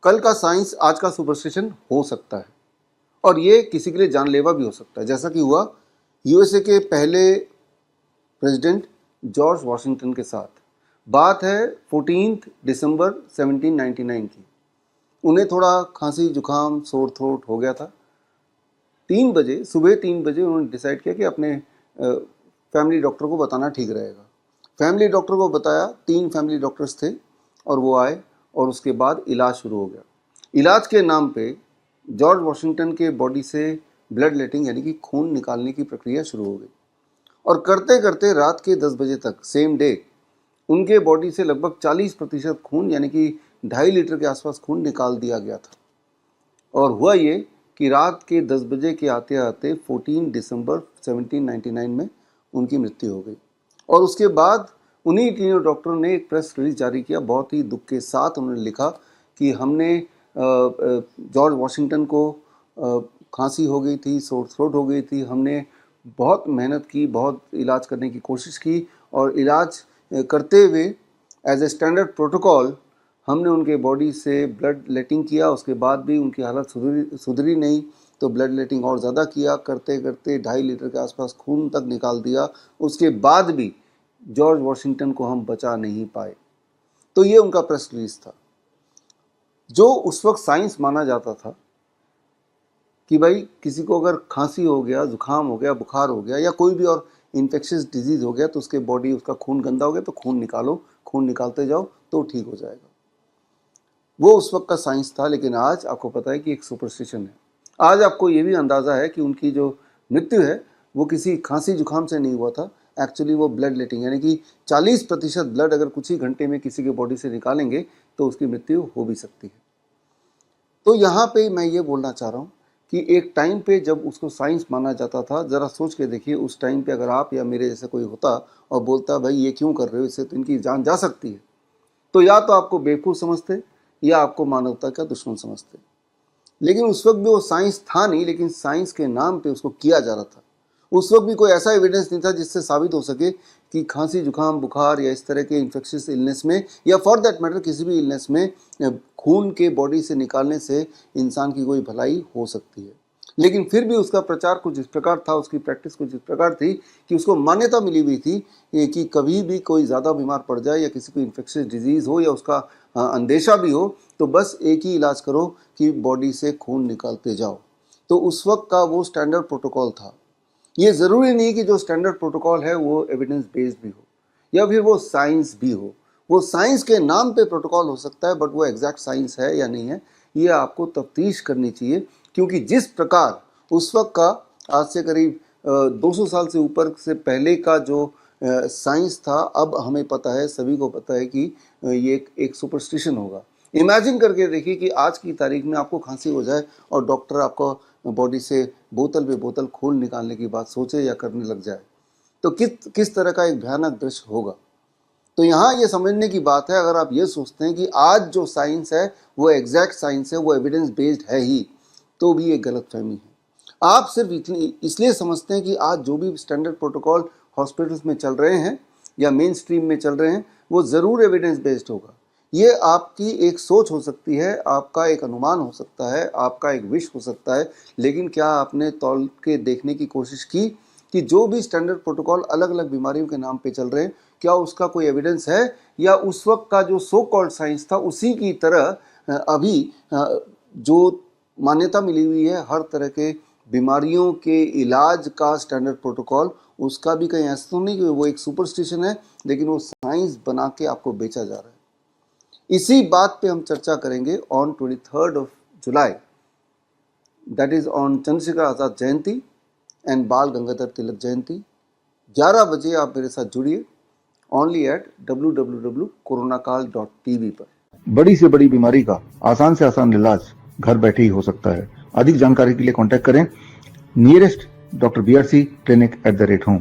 कल का साइंस आज का सुपरस्टिशन हो सकता है और ये किसी के लिए जानलेवा भी हो सकता है, जैसा कि हुआ यूएसए के पहले प्रेसिडेंट जॉर्ज वॉशिंगटन के साथ। बात है 14 दिसंबर 1799 की। उन्हें थोड़ा खांसी जुकाम सोर थ्रोट हो गया था। 3 बजे सुबह 3 बजे उन्होंने डिसाइड किया कि अपने फैमिली डॉक्टर को बताना ठीक रहेगा। फैमिली डॉक्टर को बताया, 3 फैमिली डॉक्टर्स थे और वो आए और उसके बाद इलाज शुरू हो गया। इलाज के नाम पे जॉर्ज वॉशिंगटन के बॉडी से ब्लड लेटिंग यानी कि खून निकालने की प्रक्रिया शुरू हो गई और करते करते रात के 10 बजे तक सेम डे उनके बॉडी से लगभग 40% खून यानी कि 2.5 लीटर के आसपास खून निकाल दिया गया था। और हुआ ये कि रात के 10 बजे के आते आते 14 दिसंबर 1799 में उनकी मृत्यु हो गई। और उसके बाद उन्हीं तीनों डॉक्टरों ने एक प्रेस रिलीज जारी किया। बहुत ही दुख के साथ उन्होंने लिखा कि हमने जॉर्ज वॉशिंगटन को खांसी हो गई थी, सोर थ्रोट हो गई थी, हमने बहुत मेहनत की, बहुत इलाज करने की कोशिश की और इलाज करते हुए एज ए स्टैंडर्ड प्रोटोकॉल हमने उनके बॉडी से ब्लड लेटिंग किया। उसके बाद भी उनकी हालत सुधरी नहीं तो ब्लड लेटिंग और ज़्यादा किया, करते करते 2.5 लीटर के आसपास खून तक निकाल दिया। उसके बाद भी जॉर्ज वॉशिंगटन को हम बचा नहीं पाए। तो ये उनका प्रेस रिलीज था। जो उस वक्त साइंस माना जाता था कि भाई किसी को अगर खांसी हो गया, जुकाम हो गया, बुखार हो गया या कोई भी और इन्फेक्शियस डिजीज हो गया तो उसके बॉडी उसका खून गंदा हो गया तो खून निकालो, खून निकालते जाओ तो ठीक हो जाएगा। वो उस वक्त का साइंस था। लेकिन आज आपको पता है कि एक सुपरस्टिशन है। आज आपको ये भी अंदाज़ा है कि उनकी जो मृत्यु है वो किसी खांसी जुकाम से नहीं हुआ था। एक्चुअली वो ब्लड लेटिंग यानी कि 40% ब्लड अगर कुछ ही घंटे में किसी के बॉडी से निकालेंगे तो उसकी मृत्यु हो भी सकती है। तो यहाँ पे मैं ये बोलना चाह रहा हूँ कि एक टाइम पे जब उसको साइंस माना जाता था, ज़रा सोच के देखिए उस टाइम पे अगर आप या मेरे जैसे कोई होता और बोलता भाई ये क्यों कर रहे हो, इससे तो इनकी जान जा सकती है, तो या तो आपको बेवकूफ़ समझते या आपको मानवता का दुश्मन समझते। लेकिन उस वक्त भी वो साइंस था नहीं, लेकिन साइंस के नाम पे उसको किया जा रहा था। उस वक्त भी कोई ऐसा एविडेंस नहीं था जिससे साबित हो सके कि खांसी जुकाम बुखार या इस तरह के इन्फेक्शियस इलनेस में या फॉर दैट मैटर किसी भी इलनेस में खून के बॉडी से निकालने से इंसान की कोई भलाई हो सकती है। लेकिन फिर भी उसका प्रचार कुछ इस प्रकार था, उसकी प्रैक्टिस कुछ इस प्रकार थी कि उसको मान्यता मिली हुई थी कि कभी भी कोई ज़्यादा बीमार पड़ जाए या किसी को इन्फेक्शियस डिजीज़ हो या उसका अंदेशा भी हो तो बस एक ही इलाज करो कि बॉडी से खून निकालते जाओ। तो उस वक्त का वो स्टैंडर्ड प्रोटोकॉल था। ये ज़रूरी नहीं कि जो स्टैंडर्ड प्रोटोकॉल है वो एविडेंस बेस्ड भी हो या फिर वो साइंस भी हो। वो साइंस के नाम पे प्रोटोकॉल हो सकता है, बट वो एग्जैक्ट साइंस है या नहीं है ये आपको तफ्तीश करनी चाहिए। क्योंकि जिस प्रकार उस वक्त का आज से करीब 200 साल से ऊपर से पहले का जो साइंस था, अब हमें पता है, सभी को पता है कि ये एक सुपरस्टिशन होगा। इमेजिन करके देखिए कि आज की तारीख में आपको खांसी हो जाए और डॉक्टर आपको बॉडी से बोतल पे बोतल खून निकालने की बात सोचे या करने लग जाए तो किस तरह का एक भयानक दृश्य होगा। तो यहाँ ये समझने की बात है, अगर आप ये सोचते हैं कि आज जो साइंस है वो एग्जैक्ट साइंस है, वो एविडेंस बेस्ड है ही, तो भी एक गलतफहमी है। आप सिर्फ इसलिए समझते हैं कि आज जो भी स्टैंडर्ड प्रोटोकॉल हॉस्पिटल्स में चल रहे हैं या मेन स्ट्रीम में चल रहे हैं वो ज़रूर एविडेंस बेस्ड होगा। ये आपकी एक सोच हो सकती है, आपका एक अनुमान हो सकता है, आपका एक विश हो सकता है, लेकिन क्या आपने तौल के देखने की कोशिश की कि जो भी स्टैंडर्ड प्रोटोकॉल अलग अलग बीमारियों के नाम पे चल रहे हैं क्या उसका कोई एविडेंस है या उस वक्त का जो सो कॉल्ड साइंस था उसी की तरह अभी जो मान्यता मिली हुई है हर तरह के बीमारियों के इलाज का स्टैंडर्ड प्रोटोकॉल, उसका भी कहीं ऐसा तो नहीं कि वो एक सुपरस्टिशन है लेकिन वो साइंस बना के आपको बेचा जा रहा है। इसी बात पे हम चर्चा करेंगे on 23 July, that is on Chandrashekhar Azad Jayanti and बाल गंगाधर तिलक जयंती। 11 बजे आप मेरे साथ जुड़िए ओनली एट www.coronakal.tv पर। बड़ी से बड़ी बीमारी का आसान से आसान इलाज घर बैठे ही हो सकता है। अधिक जानकारी के लिए कांटेक्ट करें nearest doctor BRC clinic @home।